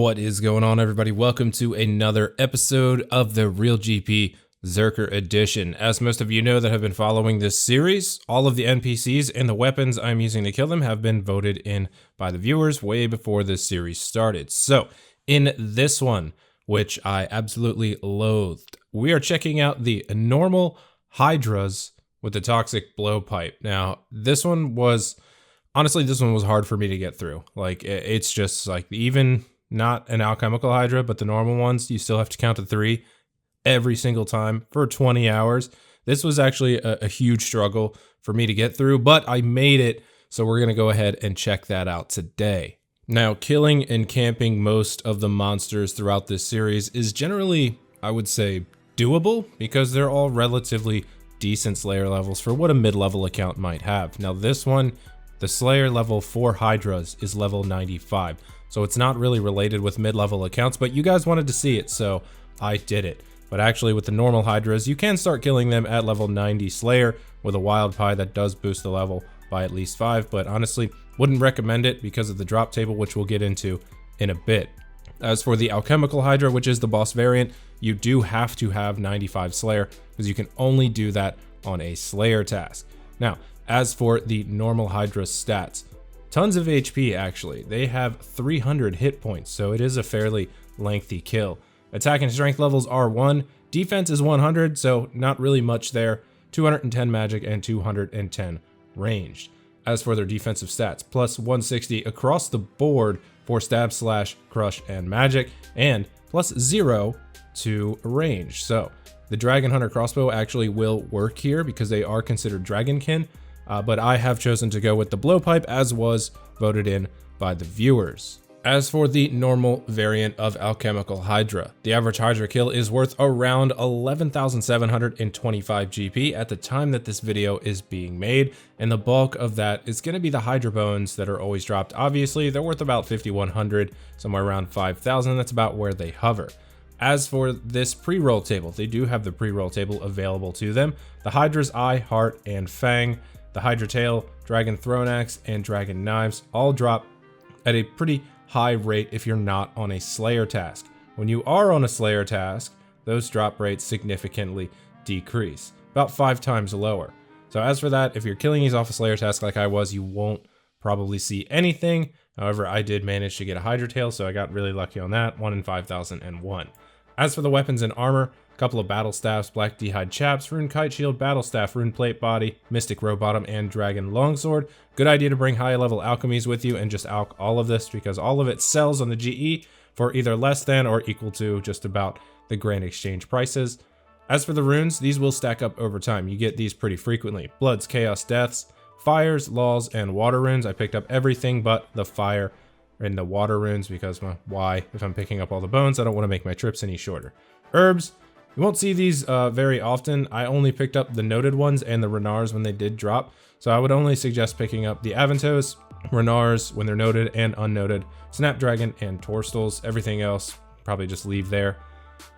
What is going on, everybody? Welcome to another episode of the Real GP Zerker Edition. As most of you know that have been following this series, all of the NPCs and the weapons I'm using to kill them have been voted in by the viewers way before this series started. So, in this one, which I absolutely loathed, we are checking out the normal Hydras with the toxic blowpipe. Now, this one was hard for me to get through. Like, it's just like, even not an alchemical Hydra, but the normal ones, you still have to count to 3 every single time for 20 hours. This was actually a huge struggle for me to get through, but I made it, so we're going to go ahead and check that out today. Now, killing and camping most of the monsters throughout this series is generally, I would say, doable, because they're all relatively decent Slayer levels for what a mid-level account might have. Now, this one, the Slayer level for Hydras is level 95. So it's not really related with mid-level accounts, but you guys wanted to see it, so I did it. But actually with the normal Hydras, you can start killing them at level 90 Slayer with a Wild Pie that does boost the level by at least 5, but honestly, wouldn't recommend it because of the drop table, which we'll get into in a bit. As for the Alchemical Hydra, which is the boss variant, you do have to have 95 Slayer, because you can only do that on a Slayer task. Now, as for the normal Hydra stats, tons of HP actually. They have 300 hit points, so it is a fairly lengthy kill. Attack and strength levels are 1, defense is 100, so not really much there, 210 magic and 210 ranged. As for their defensive stats, plus 160 across the board for stab, slash, crush, and magic, and plus 0 to range. So the Dragon Hunter crossbow actually will work here because they are considered dragonkin. But I have chosen to go with the blowpipe, as was voted in by the viewers. As for the normal variant of Alchemical Hydra, the average Hydra kill is worth around 11,725 GP at the time that this video is being made, and the bulk of that is going to be the Hydra bones that are always dropped. Obviously, they're worth about 5,100, somewhere around 5,000. That's about where they hover. As for this pre-roll table, they do have the pre-roll table available to them. The Hydra's Eye, Heart, and Fang, the Hydra Tail, Dragon Throne Axe, and Dragon Knives all drop at a pretty high rate if you're not on a Slayer task. When you are on a Slayer task, those drop rates significantly decrease, about 5 times lower. So as for that, if you're killing these off a Slayer task like I was, you won't probably see anything. However, I did manage to get a Hydra Tail, so I got really lucky on that, 1 in 5,001. As for the weapons and armor, couple of battle staffs, Black D'hide Chaps, Rune Kite Shield, Battle Staff, Rune Plate Body, Mystic Row Bottom, and Dragon Longsword. Good idea to bring high level alchemies with you and just alch all of this, because all of it sells on the GE for either less than or equal to just about the grand exchange prices. As for the runes, these will stack up over time. You get these pretty frequently. Bloods, Chaos, Deaths, Fires, Laws, and Water runes. I picked up everything but the Fire and the Water runes because, well, why? If I'm picking up all the bones, I don't want to make my trips any shorter. Herbs. You won't see these very often. I only picked up the noted ones and the Renars when they did drop. So I would only suggest picking up the Aventos, Renars when they're noted and unnoted, Snapdragon, and Torstals. Everything else, probably just leave there.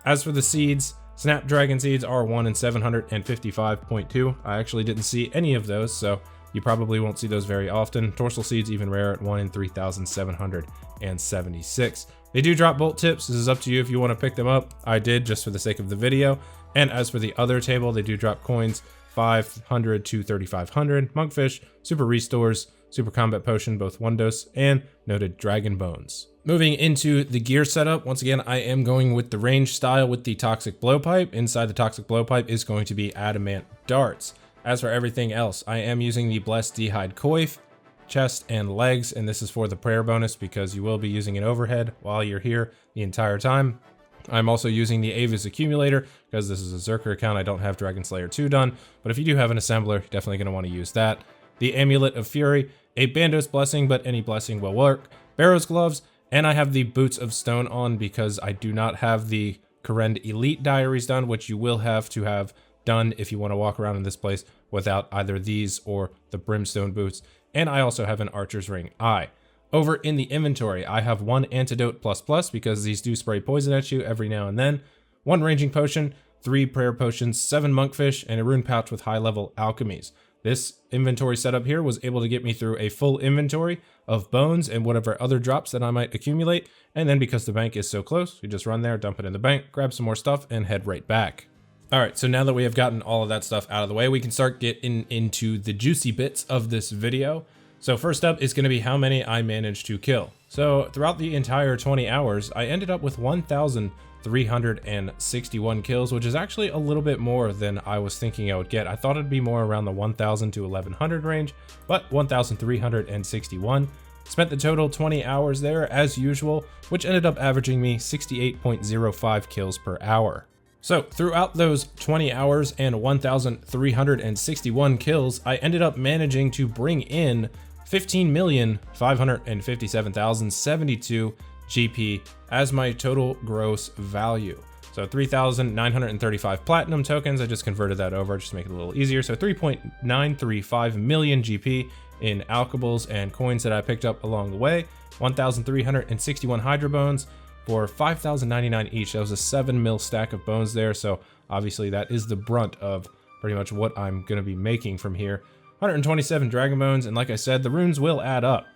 As for the seeds, Snapdragon seeds are 1 in 755.2. I actually didn't see any of those, so you probably won't see those very often. Torstal seeds even rare at 1 in 3,776. They do drop bolt tips. This is up to you if you want to pick them up. I did just for the sake of the video. And as for the other table, they do drop coins 500 to 3,500, Monkfish, Super Restores, Super Combat Potion, both 1 dose, and noted Dragon Bones. Moving into the gear setup, once again, I am going with the range style with the Toxic Blowpipe. Inside the Toxic Blowpipe is going to be Adamant Darts. As for everything else, I am using the Blessed D'hide Coif, chest, and legs, and this is for the prayer bonus because you will be using an overhead while you're here the entire time. I'm also using the Ava's Accumulator because this is a Zerker account. I don't have Dragon Slayer 2 done, but if you do have an assembler, you're definitely going to want to use that. The Amulet of Fury, a Bandos Blessing, but any blessing will work, Barrow's Gloves, and I have the Boots of Stone on because I do not have the Korend Elite Diaries done, which you will have to have done if you want to walk around in this place without either these or the Brimstone Boots. And I also have an Archer's Ring Eye. Over in the inventory, I have 1 Antidote ++ because these do spray poison at you every now and then, 1 Ranging Potion, 3 Prayer Potions, 7 Monkfish, and a Rune Pouch with high level alchemies. This inventory setup here was able to get me through a full inventory of bones and whatever other drops that I might accumulate. And then because the bank is so close, you just run there, dump it in the bank, grab some more stuff, and head right back. All right, so now that we have gotten all of that stuff out of the way, we can start getting into the juicy bits of this video. So first up is going to be how many I managed to kill. So throughout the entire 20 hours, I ended up with 1,361 kills, which is actually a little bit more than I was thinking I would get. I thought it'd be more around the 1,000 to 1,100 range, but 1,361. Spent the total 20 hours there as usual, which ended up averaging me 68.05 kills per hour. So throughout those 20 hours and 1,361 kills, I ended up managing to bring in 15,557,072 GP as my total gross value. So 3,935 platinum tokens. I just converted that over just to make it a little easier. So 3.935 million GP in alchables and coins that I picked up along the way. 1,361 Hydra bones for 5,099 each. That was a 7 mil stack of bones there. So obviously that is the brunt of pretty much what I'm going to be making from here. 127 dragon bones, and like I said, the runes will add up.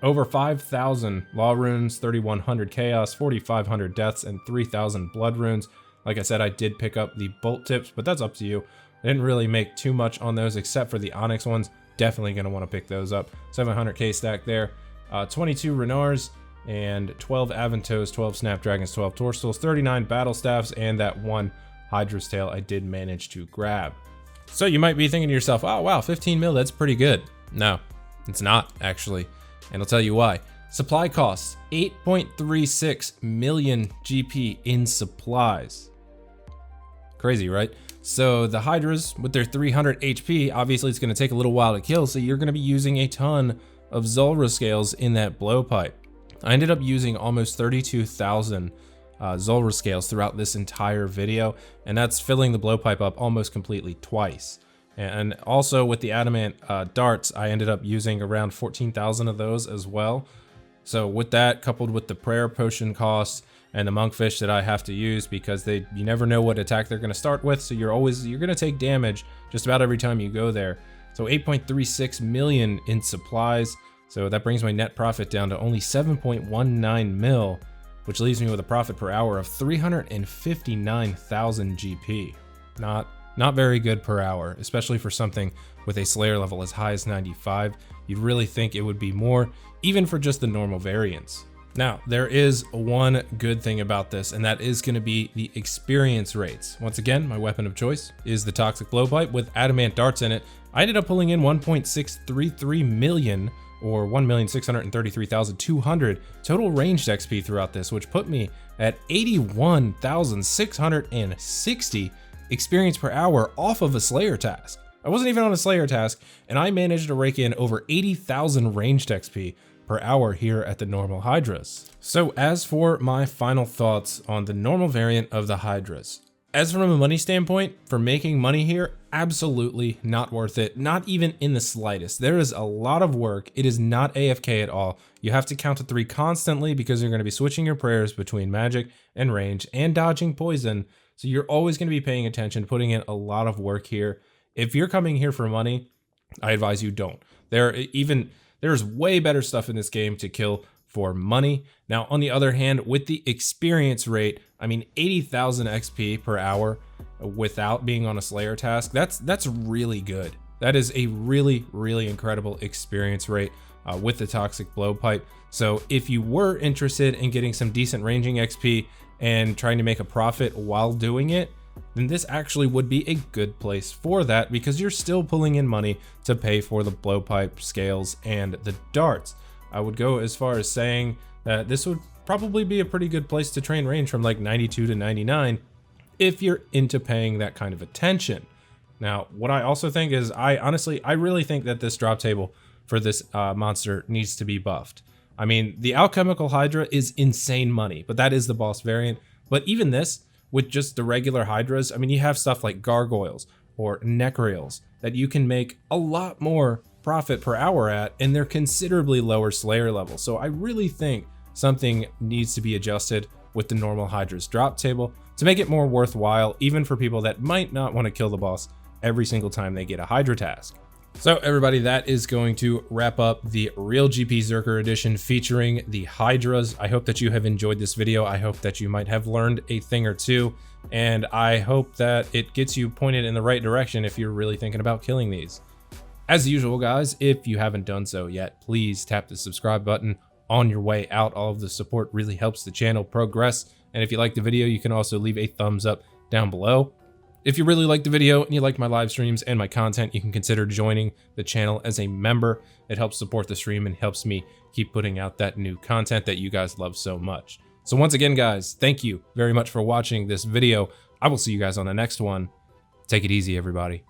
Over 5,000 law runes, 3,100 chaos, 4,500 deaths, and 3,000 blood runes. Like I said, I did pick up the bolt tips, but that's up to you. I didn't really make too much on those except for the onyx ones. Definitely going to want to pick those up. 700k stack there. 22 Renars and 12 Aventos, 12 Snapdragons, 12 Torstals, 39 battle staffs, and that one Hydra's tail I did manage to grab. So you might be thinking to yourself, oh wow, 15 mil, that's pretty good. No, it's not actually, and I'll tell you why. Supply costs, 8.36 million GP in supplies. Crazy, right? So the Hydras with their 300 HP, obviously it's gonna take a little while to kill, so you're gonna be using a ton of Zulrah scales in that blowpipe. I ended up using almost 32,000 Zulrah scales throughout this entire video, and that's filling the blowpipe up almost completely twice. And also with the adamant darts, I ended up using around 14,000 of those as well. So with that, coupled with the prayer potion costs and the monkfish that I have to use, because you never know what attack they're going to start with, so you're going to take damage just about every time you go there. So 8.36 million in supplies. So that brings my net profit down to only 7.19 mil, which leaves me with a profit per hour of 359,000 GP. Not very good per hour, especially for something with a Slayer level as high as 95. You'd really think it would be more, even for just the normal variants. Now, there is one good thing about this, and that is going to be the experience rates. Once again, my weapon of choice is the Toxic Blowpipe with adamant darts in it. I ended up pulling in 1.633 million, or 1,633,200 total ranged XP throughout this, which put me at 81,660 experience per hour off of a Slayer task. I wasn't even on a Slayer task, and I managed to rake in over 80,000 ranged XP per hour here at the normal Hydras. So as for my final thoughts on the normal variant of the Hydras, as from a money standpoint, for making money here, absolutely not worth it, not even in the slightest. There is a lot of work. It is not AFK at all. You have to count to 3 constantly because you're going to be switching your prayers between magic and range and dodging poison. So you're always going to be paying attention, putting in a lot of work here. If you're coming here for money, I advise you don't. There's way better stuff in this game to kill for money. Now, on the other hand, with the experience rate, I mean, 80,000 XP per hour without being on a Slayer task, that's really good. That is a really, really incredible experience rate with the Toxic Blowpipe. So if you were interested in getting some decent ranging XP and trying to make a profit while doing it, then this actually would be a good place for that, because you're still pulling in money to pay for the blowpipe, scales, and the darts. I would go as far as saying that this would probably be a pretty good place to train range from like 92 to 99 if you're into paying that kind of attention. Now, what I also think is, I really think that this drop table for this monster needs to be buffed. I mean, the Alchemical Hydra is insane money, but that is the boss variant. But even this, with just the regular Hydras, I mean, you have stuff like gargoyles or necreals that you can make a lot more profit per hour at, and they're considerably lower Slayer level. So I really think something needs to be adjusted with the normal Hydra's drop table to make it more worthwhile, even for people that might not want to kill the boss every single time they get a Hydra task. So everybody, that is going to wrap up the Real GP Zerker edition featuring the Hydras. I hope that you have enjoyed this video. I hope that you might have learned a thing or two, and I hope that it gets you pointed in the right direction if you're really thinking about killing these. As usual, guys, if you haven't done so yet, please tap the subscribe button on your way out. All of the support really helps the channel progress. And if you like the video, you can also leave a thumbs up down below. If you really like the video and you like my live streams and my content, you can consider joining the channel as a member. It helps support the stream and helps me keep putting out that new content that you guys love so much. So once again, guys, thank you very much for watching this video. I will see you guys on the next one. Take it easy, everybody.